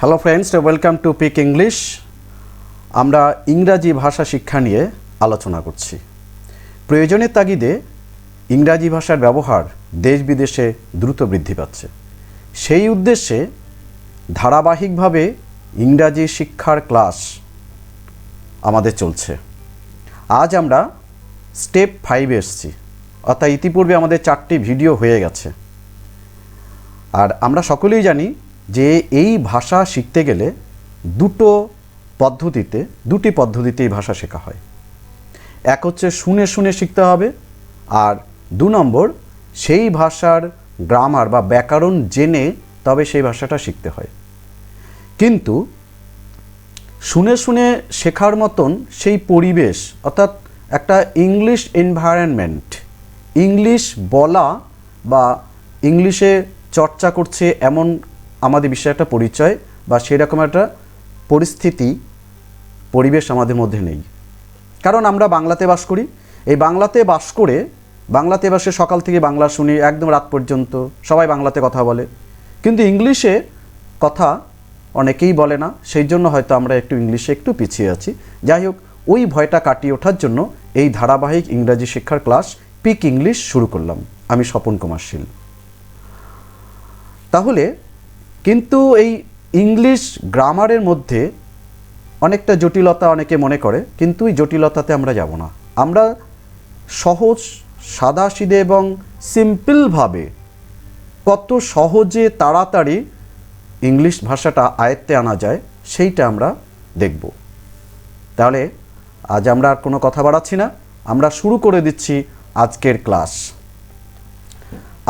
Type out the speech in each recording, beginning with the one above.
Hello friends, welcome to pick English. আমরা ইংরাজি ভাষা শিক্ষা নিয়ে আলোচনা করছি। প্রয়োজনের তাগিদে ইংরাজি ভাষার ব্যবহার দেশ বিদেশে দ্রুত বৃদ্ধি পাচ্ছে। সেই উদ্দেশ্যে ধারাবাহিকভাবে ইংরাজি শিক্ষার ক্লাস আমাদের চলছে। আজ আমরা স্টেপ 5 এসেছি, অর্থাৎ ইতিপূর্বে আমাদের 4টি ভিডিও হয়ে গেছে। আর আমরা সকলেই জানি যে এই ভাষা শিখতে গেলে দুটি পদ্ধতিতে এই ভাষা শেখা হয়। এক হচ্ছে শুনে শুনে শিখতে হবে, আর 2 নম্বর সেই ভাষার গ্রামার বা ব্যাকরণ জেনে তবে সেই ভাষাটা শিখতে হয়। কিন্তু শুনে শুনে শেখার মতন সেই পরিবেশ, অর্থাৎ একটা ইংলিশ এনভায়রনমেন্ট, ইংলিশ বলা বা ইংলিশে চর্চা করছে এমন আমাদের বিষয়ে একটা পরিচয় বা সেরকম একটা পরিবেশ আমাদের মধ্যে নেই। কারণ আমরা বাংলাতে বাস করি। এই বাংলাতে বাসে সকাল থেকে বাংলা শুনি, একদম রাত পর্যন্ত সবাই বাংলাতে কথা বলে, কিন্তু ইংলিশে কথা অনেকেই বলে না। সেই জন্য হয়তো আমরা ইংলিশে একটু পিছিয়ে আছি। যাই হোক, ওই ভয়টা কাটিয়ে ওঠার জন্য এই ধারাবাহিক ইংরাজি শিক্ষার ক্লাস পিক ইংলিশ শুরু করলাম। আমি স্বপন কুমার শীল। তাহলে কিন্তু এই ইংলিশ গ্রামারের মধ্যে অনেকটা জটিলতা অনেকে মনে করে, কিন্তু এই জটিলতাতে আমরা যাব না। আমরা সহজ, সাদাসিধে এবং সিম্পলভাবে কত সহজে তাড়াতাড়ি ইংলিশ ভাষাটা আয়ত্তে আনা যায় সেইটা আমরা দেখব। তাহলে আজ আমরা আর কোনো কথা বাড়াচ্ছি না, আমরা শুরু করে দিচ্ছি আজকের ক্লাস।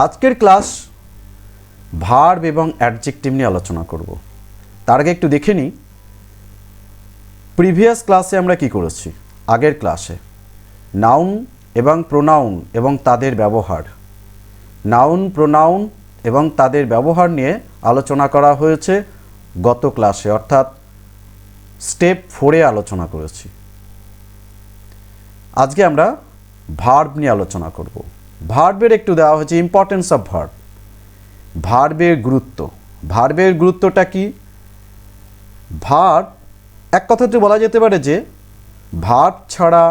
আজকের ক্লাস ভার্ব এবং অ্যাডজেক্টিভ নিয়ে আলোচনা করব। তার আগে একটু দেখে নিই প্রিভিয়াস ক্লাসে আমরা কি করেছি। আগের ক্লাসে নাউন এবং প্রোনাউন এবং তাদের ব্যবহার, নাউন প্রোনাউন এবং তাদের ব্যবহার নিয়ে আলোচনা করা হয়েছে গত ক্লাসে, অর্থাৎ স্টেপ 4-এ আলোচনা করেছি। আজকে আমরা ভার্ব নিয়ে আলোচনা করব। ভার্বের একটু দেওয়া হয়েছে ইম্পর্টেন্স অফ ভার্ব, ভার্বের গুরুত্ব। ভার্বের গুরুত্বটা কি? ভার্ব, এক কথাতে বলা যেতে পারে যে ভার্ব ছাড়া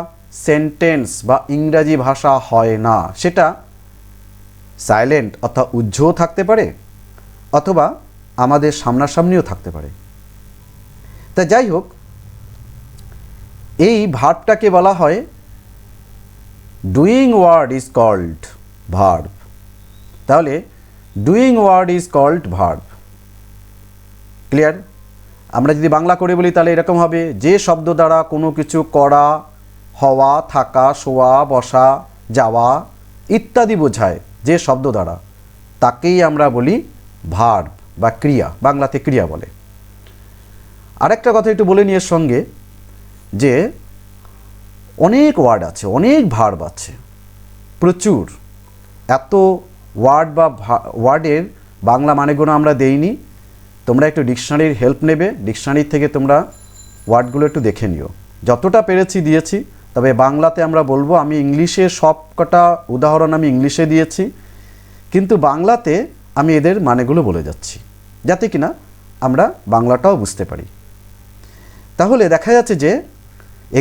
সেন্টেন্স বা ইংরাজি ভাষা হয় না। সেটা সাইলেন্ট অর্থাৎ উজ্জ্বল থাকতে পারে, অথবা আমাদের সামনাসামনিও থাকতে পারে। তা যাই হোক, এই ভার্বটাকে বলা হয় doing word is called verb. তাহলে doing word is called verb. Clear? আমরা যদি বাংলা করে বলি তাহলে এরকম হবে, যে শব্দ দ্বারা কোনো কিছু করা, হওয়া, থাকা, শোয়া, বসা, যাওয়া ইত্যাদি বোঝায়, যে শব্দ দ্বারা, তাকেই আমরা বলি ভার্ব বা ক্রিয়া, বাংলাতে ক্রিয়া বলে। আরেকটা কথা একটু বলে নিয়ে সঙ্গে যে অনেক ওয়ার্ড আছে, অনেক ভার্ব আছে, প্রচুর। এত ওয়ার্ড বা ওয়ার্ডের বাংলা মানেগুলো আমরা দেইনি। তোমরা একটু ডিকশনারির হেল্প নেবে, ডিকশনারি থেকে তোমরা ওয়ার্ডগুলো একটু দেখে নিও। যতটা পেরেছি দিয়েছি, তবে বাংলাতে আমরা বলবো। আমি ইংলিশে সব কটা উদাহরণ আমি ইংলিশে দিয়েছি, কিন্তু বাংলাতে আমি এদের মানেগুলো বলে যাচ্ছি, যাতে কিনা আমরা বাংলাটাও বুঝতে পারি। তাহলে দেখা যাচ্ছে যে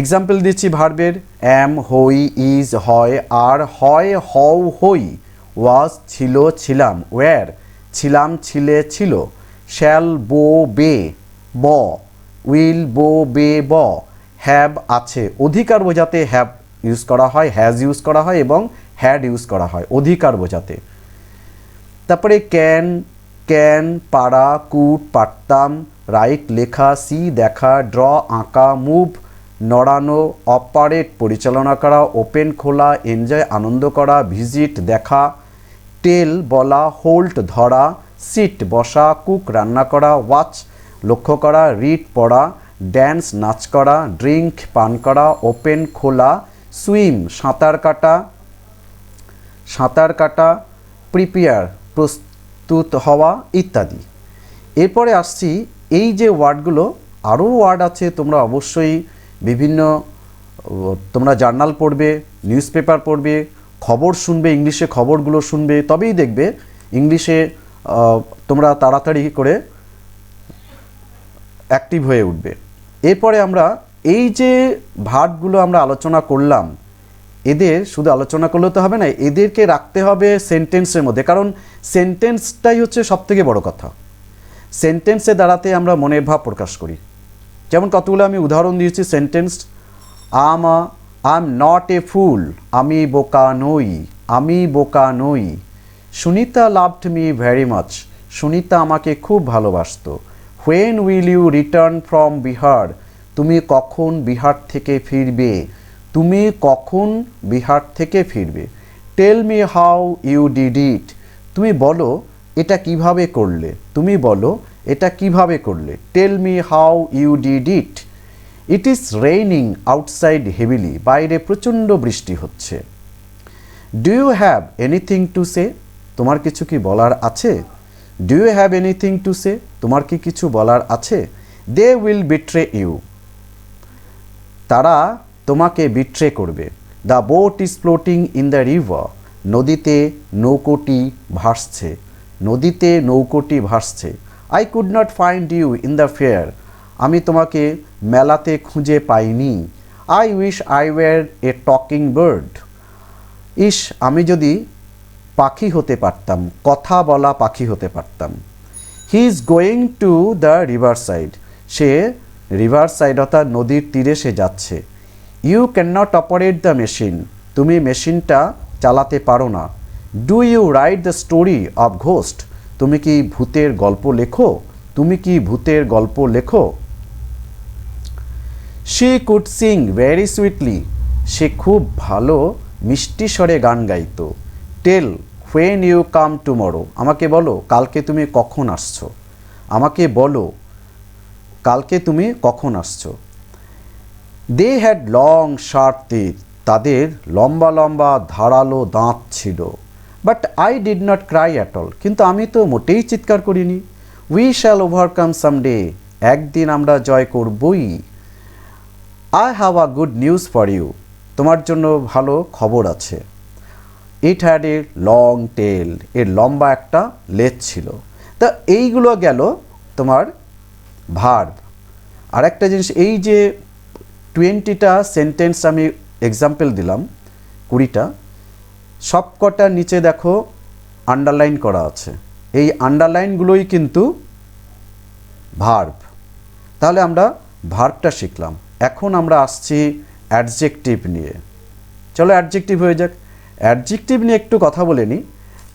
এক্সাম্পল দিচ্ছি ভার্বের, অ্যাম, হই, ইজ, হয়, আর, হয়, হও, হই, ওয়াজ, ছিল, ছিলাম, ওয়্যার, ছিলাম, ছিলে, ছিল, শ্যাল, বো, বে, ব, উইল, বো, বে, ব, হ্যাভ, আছে। অধিকার বোঝাতে হ্যাভ ইউজ করা হয়, হ্যাজ ইউজ করা হয় এবং হ্যাড ইউজ করা হয় অধিকার বোঝাতে। তারপরে ক্যান, ক্যান, পারা, কুড, পারতাম, রাইট, লেখা, সি, দেখা, ড্র, আঁকা, মুভ, নড়ানো, অপারেট, পরিচালনা করা, ওপেন, খোলা, এনজয়, আনন্দ করা, ভিজিট, দেখা, টেল, বলা, হোল্ড, ধরা, সিট, বসা, কুক, রান্না করা, ওয়াচ, লক্ষ্য করা, রিড, পড়া, ড্যান্স, নাচ করা, ড্রিঙ্ক, পান করা, ওপেন, খোলা, সুইম, সাঁতার কাটা, প্রিপেয়ার, প্রস্তুত হওয়া ইত্যাদি। এরপরে আসছি এই যে ওয়ার্ডগুলো, আরও ওয়ার্ড আছে। তোমরা অবশ্যই তোমরা জার্নাল পড়বে, নিউজ পেপার পড়বে, খবর শুনবে, ইংলিশে খবরগুলো শুনবে, তবেই দেখবে ইংলিশে তোমরা তাড়াতাড়ি করে অ্যাক্টিভ হয়ে উঠবে। এরপরে আমরা এই যে ভার্বগুলো আমরা আলোচনা করলাম, এদের শুধু আলোচনা করলে তো হবে না, এদেরকে রাখতে হবে সেন্টেন্সের মধ্যে, কারণ সেন্টেন্সটাই হচ্ছে সবথেকে বড় কথা। সেন্টেন্সে দাঁড়াতে আমরা মনের ভাব প্রকাশ করি। যেমন কতগুলো আমি উদাহরণ দিয়েছি sentence. I am not a fool, আমি বোকা নই, আমি বোকা নই। Sunita loved me very much, Sunita আমাকে খুব ভালোবাসতো। When will you return from Bihar, তুমি কখন বিহার থেকে ফিরবে, তুমি কখন বিহার থেকে ফিরবে। Tell me how you did it, তুমি বলো এটা কিভাবে করলে, তুমি বলো এটা কিভাবে করলে। Tell me how you did it. It is raining outside heavily, বাইরে প্রচণ্ড বৃষ্টি হচ্ছে। Do you have anything to say, তোমার কিছু কি বলার আছে। Do you have anything to say, তোমার কি কিছু বলার আছে। দে উইল বিট্রে ইউ, তারা তোমাকে বিট্রে করবে। The boat is floating in the river, নদীতে নৌকোটি ভাসছে, নদীতে নৌকোটি ভাসছে। I could not find you in the fair, আমি তোমাকে মেলাতে খুঁজে পাইনি। I wish I were a talking bird, ইস আমি যদি পাখি হতে পারতাম, কথা বলা পাখি হতে পারতাম। He is going to the river side, সে রিভার সাইড অর্থাৎ নদীর তীরে সে যাচ্ছে। You can not operate the machine, তুমি মেশিনটা চালাতে পারো না। Do you write the story of ghost, তুমি কি ভূতের গল্প লেখো, তুমি কি ভূতের গল্প লেখো। She could sing very sweetly, সে খুব ভালো মিষ্টি স্বরে গান গাইতো। Tell when you come tomorrow, আমাকে বলো কালকে তুমি কখন আসছো, আমাকে বলো কালকে তুমি কখন আসছো। They had long sharp teeth, তাদের লম্বা লম্বা ধারালো দাঁত ছিল। But I did not cry at all, কিন্তু আমি তো মোটেই চিৎকার করিনি। উই শ্যাল ওভারকাম সামডে, একদিন আমরা জয় করবই। I have a good news for you, তোমার জন্য ভালো খবর আছে। It had a long tail, এর লম্বা একটা লেজ ছিল। তা এইগুলো গেল তোমার ভার্ব। আর একটা জিনিস, এই যে 20টা সেন্টেন্স আমি এক্সাম্পল দিলাম, 20টা, সবকটার নিচে দেখো আন্ডারলাইন করা আছে। এই আন্ডারলাইনগুলোই কিন্তু ভার্ব। তাহলে আমরা ভার্বটা শিখলাম। এখন আমরা আসছি অ্যাডজেক্টিভ নিয়ে। চলো অ্যাডজেক্টিভ হয়ে যাক। অ্যাডজেক্টিভ নিয়ে একটু কথা বলে নিই।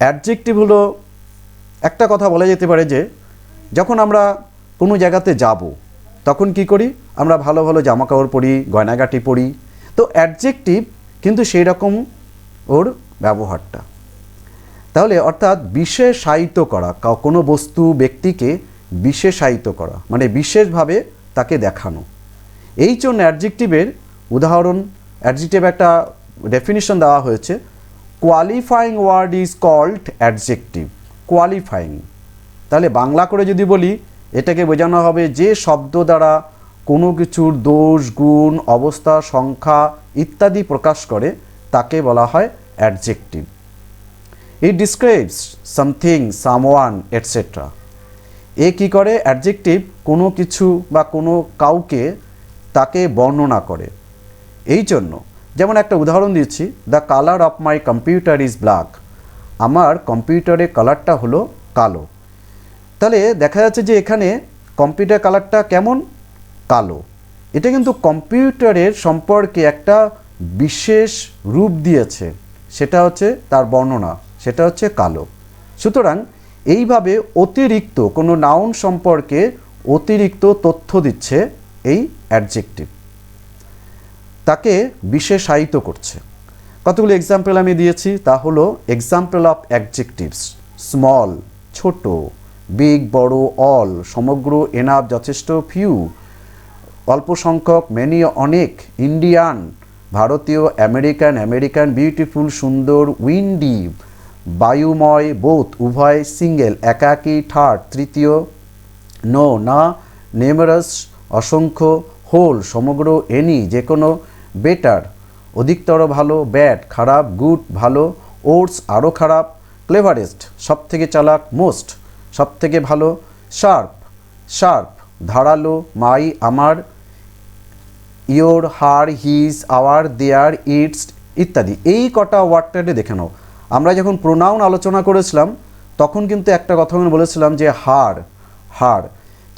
অ্যাডজেক্টিভ হলো, একটা কথা বলা যেতে পারে যে যখন আমরা কোনো জায়গাতে যাব তখন কি করি, আমরা ভালো ভালো জামাকাপড় পরি, গয়নাগাটি পরি। তো অ্যাডজেক্টিভ কিন্তু সেই রকম ওর ব্যবহারটা। তাহলে অর্থাৎ বিশেষায়িত করা, কোনো বস্তু ব্যক্তিকে বিশেষায়িত করা, মানে বিশেষভাবে তাকে দেখানো। এই জন্য অ্যাডজেক্টিভের উদাহরণ, অ্যাডজেক্টিভ একটা ডেফিনিশন দেওয়া হয়েছে, qualifying word is called adjective. Qualifying, তাহলে বাংলা করে যদি বলি, এটাকে বোঝানো হবে যে শব্দ দ্বারা কোনো কিছুর দোষ, গুণ, অবস্থা, সংখ্যা ইত্যাদি প্রকাশ করে তাকে বলা হয় adjective. It describes something, someone, etcetera. এ কী করে, অ্যাডজেক্টিভ কোনো কিছু বা কোনো কাউকে তাকে বর্ণনা করে। এই জন্য যেমন একটা উদাহরণ দিচ্ছি, the colour of my computer is black, আমার কম্পিউটারের কালারটা হলো কালো। তাহলে দেখা যাচ্ছে যে এখানে কম্পিউটার কালারটা কেমন, কালো। এটা কিন্তু কম্পিউটারের সম্পর্কে একটা বিশেষ রূপ দিয়েছে, সেটা হচ্ছে তার বর্ণনা, সেটা হচ্ছে কালো। সুতরাং এইভাবে অতিরিক্ত কোনো নাউন সম্পর্কে অতিরিক্ত তথ্য দিচ্ছে এই অ্যাডজেক্টিভ, তাকে বিশেষায়িত করছে। কতগুলো এক্সাম্পল আমি দিয়েছি, তা হলো এক্সাম্পল অফ অ্যাডজেক্টিভস: স্মল, ছোট; বিগ, বড়; অল, সমগ্র; এনাফ, যথেষ্ট; ফিউ, অল্প সংখ্যক; মেনি, অনেক; ইন্ডিয়ান, ভারতীয়; আমেরিকান, আমেরিকান; বিউটিফুল, সুন্দর; উইন্ডি, বায়ুময়; বোথ, উভয়; সিঙ্গেল, একাকী; থার্ড, তৃতীয়; নো, না; নেমারাস, অসংখ্য; হোল, সমগ্র; এনি, যে কোনো; বেটার, অধিকতর ভালো; ব্যাড, খারাপ; গুড, ভালো; ওর্স, আরও খারাপ; ক্লেভারেস্ট, সব থেকে চালাক; মোস্ট, সব থেকে ভালো; শার্প, শার্প, ধারালো, মাই আমার, your, her, his, our, their, its ইত্যাদি। এই কটা ওয়ার্ডটাকে দেখে নাও। আমরা যখন প্রোনাউন আলোচনা করেছিলাম তখন কিন্তু একটা কথা আমি বলেছিলাম যে হার, হার,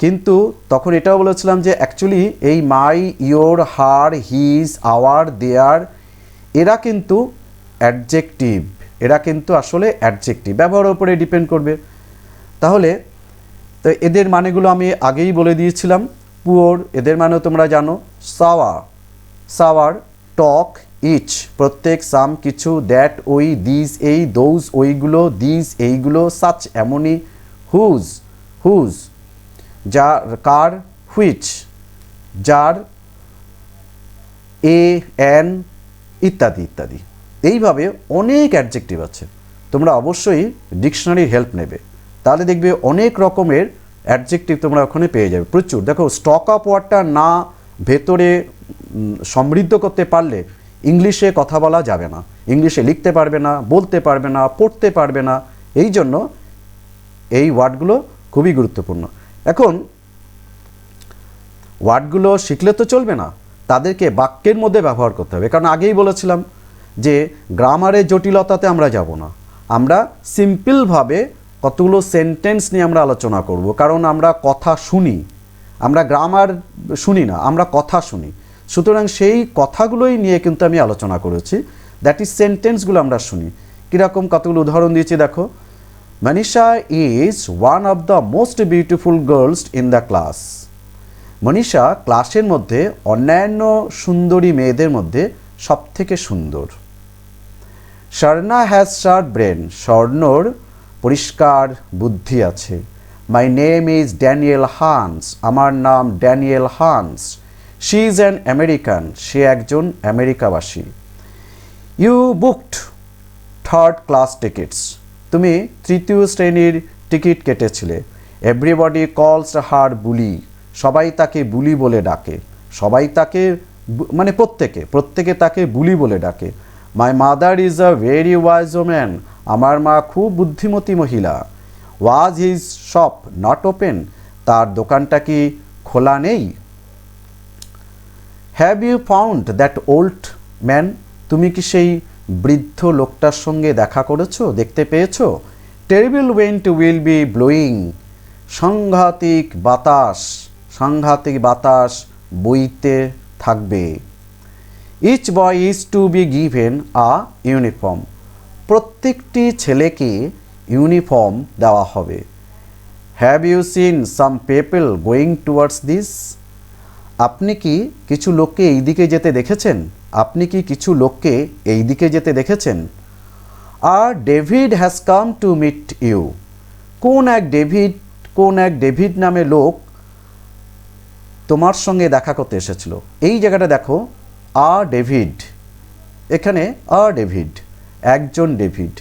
কিন্তু তখন এটাও বলেছিলাম যে অ্যাকচুয়ালি এই মাই, ইয়োর, হার, হিজ, আওয়ার, দেয়ার এরা কিন্তু অ্যাডজেক্টিভ, এরা কিন্তু আসলে অ্যাডজেক্টিভ, ব্যবহারের উপরে ডিপেন্ড করবে। তাহলে তো এদের মানেগুলো আমি আগেই বলে দিয়েছিলাম। পুয়োর এদের মানেও তোমরা জানো, সাওয়ার, সাওয়ার, টক, ইচ প্রত্যেক, সাম কিছু, দ্যাট ওই, দিস এই, দোজ ওইগুলো, দিস এইগুলো, সাচ এমনই, হুজ, হুজ যার, কার, হুইচ যার, এ, অ্যান ইত্যাদি ইত্যাদি। এইভাবে অনেক অ্যাডজেক্টিভ আছে, তোমরা অবশ্যই ডিকশনারির হেল্প নেবে, তাহলে দেখবে অনেক রকমের অ্যাডজেক্টিভ তোমরা ওখানে পেয়ে যাবে প্রচুর। দেখো স্টক অফ ওয়ার্ডটা না ভেতরে সমৃদ্ধ করতে পারলে ইংলিশে কথা বলা যাবে না, ইংলিশে লিখতে পারবে না, বলতে পারবে না, পড়তে পারবে না। এই জন্য এই ওয়ার্ডগুলো খুবই গুরুত্বপূর্ণ। এখন ওয়ার্ডগুলো শিখলে তো চলবে না, তাদেরকে বাক্যের মধ্যে ব্যবহার করতে হবে। কারণ আগেই বলেছিলাম যে গ্রামারের জটিলতাতে আমরা যাব না, আমরা সিম্পলভাবে কতগুলো সেন্টেন্স নিয়ে আমরা আলোচনা করব। কারণ আমরা কথা শুনি, আমরা গ্রামার শুনি না, আমরা কথা শুনি। সুতরাং সেই কথাগুলোই নিয়ে কিন্তু আমি আলোচনা করেছি, দ্যাট ইজ সেন্টেন্সগুলো আমরা শুনি। কীরকম কতগুলো উদাহরণ দিয়েছি দেখো। Manisha is one of the most beautiful girls in the class. Manisha ক্লাসের মধ্যে অন্যান্য সুন্দরী মেয়েদের মধ্যে সবথেকে সুন্দর। Swarna has sharp brain. স্বর্ণর পরিষ্কার বুদ্ধি আছে। My name is Daniel Hans. আমার নাম Daniel Hans. She is an American. সে একজন আমেরিকাবাসী। You booked third class tickets. তুমি তৃতীয় শ্রেণীর টিকিট কেটেছিলে। এভরিবডি কলস হার বুলি। সবাই তাকে বুলি বলে ডাকে। সবাই তাকে মানে প্রত্যেকে তাকে বুলি বলে ডাকে। My mother is a very wise woman. আমার মা খুব বুদ্ধিমতী মহিলা। Was his shop not open. তার দোকানটা কি খোলা নেই? Have you found that old man. তুমি কি সেই বৃদ্ধ লোকটার সঙ্গে দেখা করেছো, দেখতে পেয়েছো? Terrible wind will be blowing. সাংঘাতিক বাতাস বইতে থাকবে। Each boy is to be given a uniform. প্রত্যেকটি ছেলেকে ইউনিফর্ম দেওয়া হবে। Have you seen some people going towards this. আপনি কি কিছু লোককে এই দিকে যেতে দেখেছেন? আপনি কি কিছু লোককে এই দিকে যেতে দেখেছেন? আর David has come to meet you. কোন এক ডেভিড নামে লোক তোমার সঙ্গে দেখা করতে এসেছিল। এই জায়গাটা দেখো, আ ডেভিড, এখানে আ ডেভিড, একজন ডেভিড।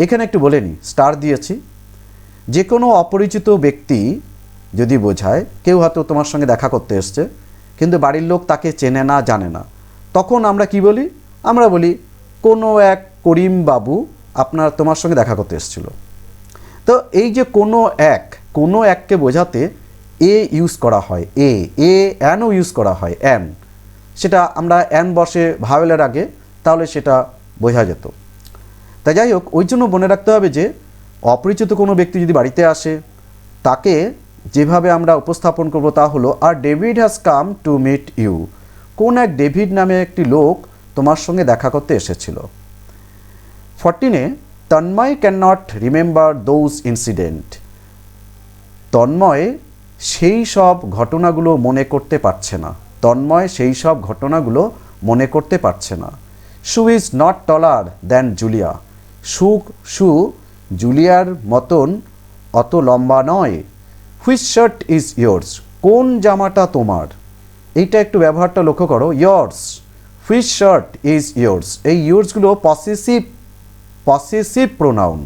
এখানে একটু বলে নিই, স্টার দিয়েছি। যে কোনো অপরিচিত ব্যক্তি যদি বোঝায়, কেউ হয়তো তোমার সঙ্গে দেখা করতে এসছে কিন্তু বাড়ির লোক তাকে চেনে না, জানে না, তখন আমরা কি বলি? আমরা বলি কোনো এক করিম বাবু তোমার সঙ্গে দেখা করতে এসেছিল। তো এই যে কোনো এককে বোঝাতে এ ইউজ করা হয়, অ্যানও ইউজ করা হয়, অ্যান। সেটা আমরা অ্যান বসে ভাওয়েলের আগে, তাহলে সেটা বোঝা যেত। তাই যাই হোক, ওই জন্য মনে রাখতে হবে যে অপরিচিত কোনো ব্যক্তি যদি বাড়িতে আসে, তাকে যেভাবে আমরা উপস্থাপন করব তা হলো, আর David has come to meet you. কোন এক ডেভিড নামে একটি লোক তোমার সঙ্গে দেখা করতে এসেছিল। 14-এ Tanmoy can not remember those incident. Tanmoy সেই সব ঘটনাগুলো মনে করতে পারছে না। মনে করতে পারছে না। Sue is not taller than Julia. Sue জুলিয়ার মতন অত লম্বা নয়। Which shirt is yours. কোন জামাটা তোমার? এইটা একটু ব্যবহারটা লক্ষ্য করো, yours. Which shirt is yours. এই ইয়োর্সগুলো পসেসিভ প্রোনাউন,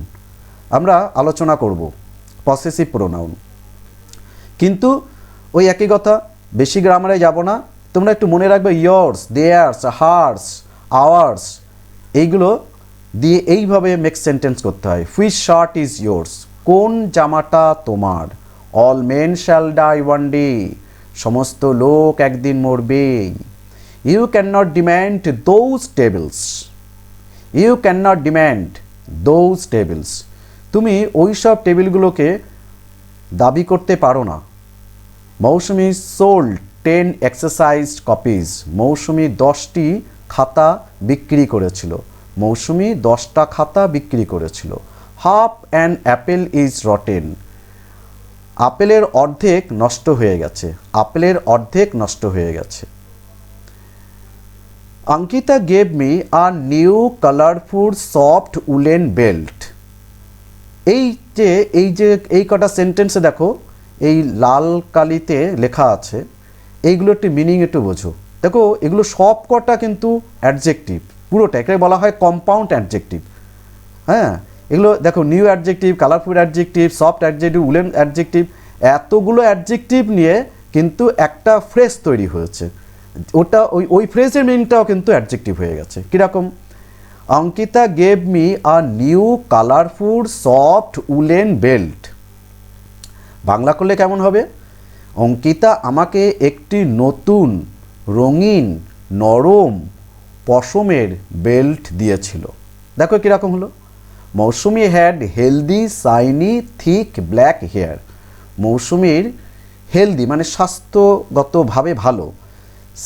আমরা আলোচনা করব পসেসিভ প্রোনাউন। কিন্তু ওই একই কথা, বেশি গ্রামারে যাব না, তোমরা একটু মনে রাখবে ইয়োর্স, দেয়ার্স, হার্স, আওয়ার্স, এইগুলো দিয়ে এইভাবে মেক সেন্টেন্স করতে হয়। Which shirt is yours. কোন জামাটা তোমার? All men shall die one day, সমস্ত লোক একদিন মরবেই। You can not demand those tables, you can not demand those tables, তুমি ওই সব টেবিলগুলোকে দাবি করতে পারো না। Mousumi sold 10 exercise copies, Mousumi 10টি খাতা বিক্রি করেছিল, মৌসুমি 10টা খাতা বিক্রি করেছিল। Half an apple is rotten, আপেলের অর্ধেক নষ্ট হয়ে গেছে, আপেলের অর্ধেক নষ্ট হয়ে গেছে। Ankita gave me a new colourful soft woollen belt, এই কটা সেন্টেন্সে দেখো এই লাল কালিতে লেখা আছে, এইগুলো একটু মিনিং একটু বোঝো। দেখো এগুলো সব কটা কিন্তু অ্যাডজেক্টিভ, পুরোটা একে বলা হয় কম্পাউন্ড অ্যাডজেক্টিভ। হ্যাঁ, এগুলো দেখো new adjective, colourful adjective, soft adjective, woollen adjective, এতগুলো অ্যাডজেক্টিভ নিয়ে কিন্তু একটা ফ্রেজ তৈরি হয়েছে। ওটা ওই ফ্রেজের মিনিংটাও কিন্তু অ্যাডজেক্টিভ হয়ে গেছে। কীরকম? Ankita gave me a new colourful soft woollen belt, Bangla করলে কেমন হবে? অঙ্কিতা আমাকে একটি নতুন রঙিন নরম পশমের বেল্ট দিয়েছিল। দেখো কীরকম হলো? Mousumi had healthy shiny thick black hair, মৌসুমির হেলদি মানে স্বাস্থ্যগতভাবে ভালো,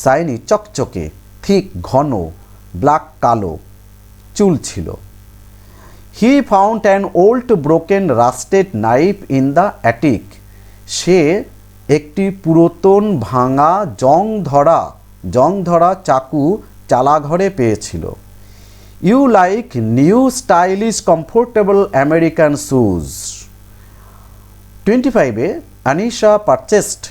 শাইনি চকচকে, থিক ঘন, ব্ল্যাক কালো চুল ছিল। He found an old broken rusted knife in the attic, সে একটি পুরাতন ভাঙা জং ধরা চাকু চালাঘরে পেয়েছিল। You like new stylish comfortable American shoes. 25-এ Anisha purchased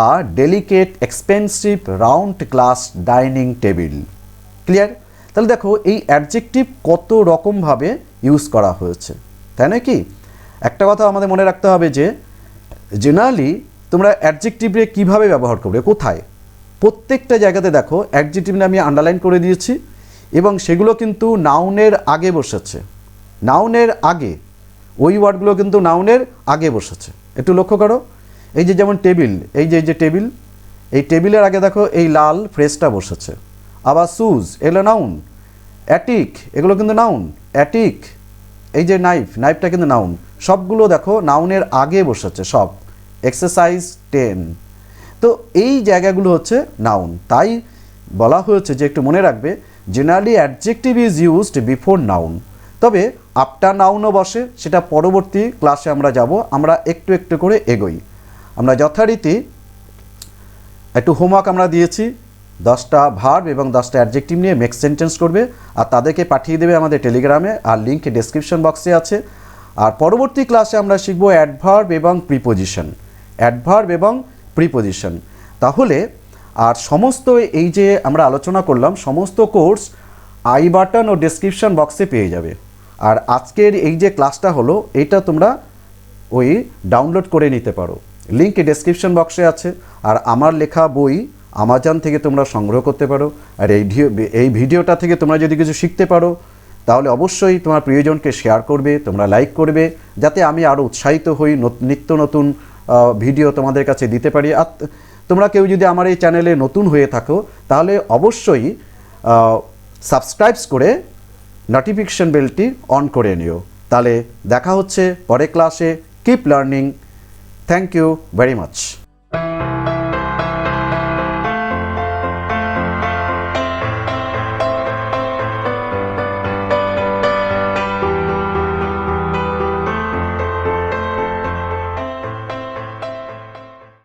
a delicate expensive round glass dining table. Clear? তাহলে দেখো এই অ্যাডজেক্টিভ কত রকমভাবে ইউজ করা হয়েছে, তাই নয় কি? একটা কথা আমাদের মনে রাখতে হবে যে জেনারেলি তোমরা অ্যাডজেক্টিভে কীভাবে ব্যবহার করবে, কোথায়, প্রত্যেকটা জায়গাতে দেখো অ্যাডজেক্টিভ আমি আন্ডারলাইন করে দিয়েছি এবং সেগুলো কিন্তু নাউনের আগে বসেছে, নাউনের আগে, ওই ওয়ার্ডগুলো কিন্তু নাউনের আগে বসেছে। একটু লক্ষ্য করো, এই যে যেমন টেবিল, এই যে টেবিল, এই টেবিলের আগে দেখো এই লাল ফ্রেজটা বসেছে। আবার শুজ এগুলো নাউন, অ্যাটিক এগুলো কিন্তু নাউন, অ্যাটিক, এই যে নাইফটা কিন্তু নাউন, সবগুলো দেখো নাউনের আগে বসেছে সব। এক্সারসাইজ 10, তো এই জায়গাগুলো হচ্ছে নাউন, তাই বলা হয়েছে যে একটু মনে রাখবে generally adjective is used before noun, তবে আফটার নাউনও বসে, সেটা পরবর্তী ক্লাসে আমরা যাব, আমরা একটু একটু করে এগোই। আমরা যথারীতি একটু হোমওয়ার্ক আমরা দিয়েছি, 10টা ভার্ব এবং 10টা অ্যাডজেক্টিভ নিয়ে মেক সেন্টেন্স করবে আর তাদেরকে পাঠিয়ে দেবে আমাদের টেলিগ্রামে, আর লিঙ্ক ডেসক্রিপশন বক্সে আছে। আর পরবর্তী ক্লাসে আমরা শিখব অ্যাডভার্ব এবং প্রিপোজিশন, অ্যাডভার্ব এবং প্রিপোজিশন। তাহলে আর সমস্ত এই যে আমরা আলোচনা করলাম সমস্ত কোর্স আই বাটন ও ডেসক্রিপশন বক্সে পেয়ে যাবে। আর আজকের এই যে ক্লাসটা হলো এটা তোমরা ওই ডাউনলোড করে নিতে পারো, লিঙ্ক ডেসক্রিপশন বক্সে আছে। আর আমার লেখা বই আমাজন থেকে তোমরা সংগ্রহ করতে পারো। আর এই ভিডিওটা থেকে তোমরা যদি কিছু শিখতে পারো তাহলে অবশ্যই তোমার প্রিয়জনকে শেয়ার করবে, তোমরা লাইক করবে, যাতে আমি আরও উৎসাহিত হই নিত্য নতুন ভিডিও তোমাদের কাছে দিতে পারি। আর তোমরা কেউ যদি আমার এই চ্যানেলে নতুন হয়ে থাকো তাহলে অবশ্যই সাবস্ক্রাইব করে নোটিফিকেশন বেলটি অন করে নিও। তাহলে দেখা হচ্ছে পরের ক্লাসে। Keep learning. Thank you very much.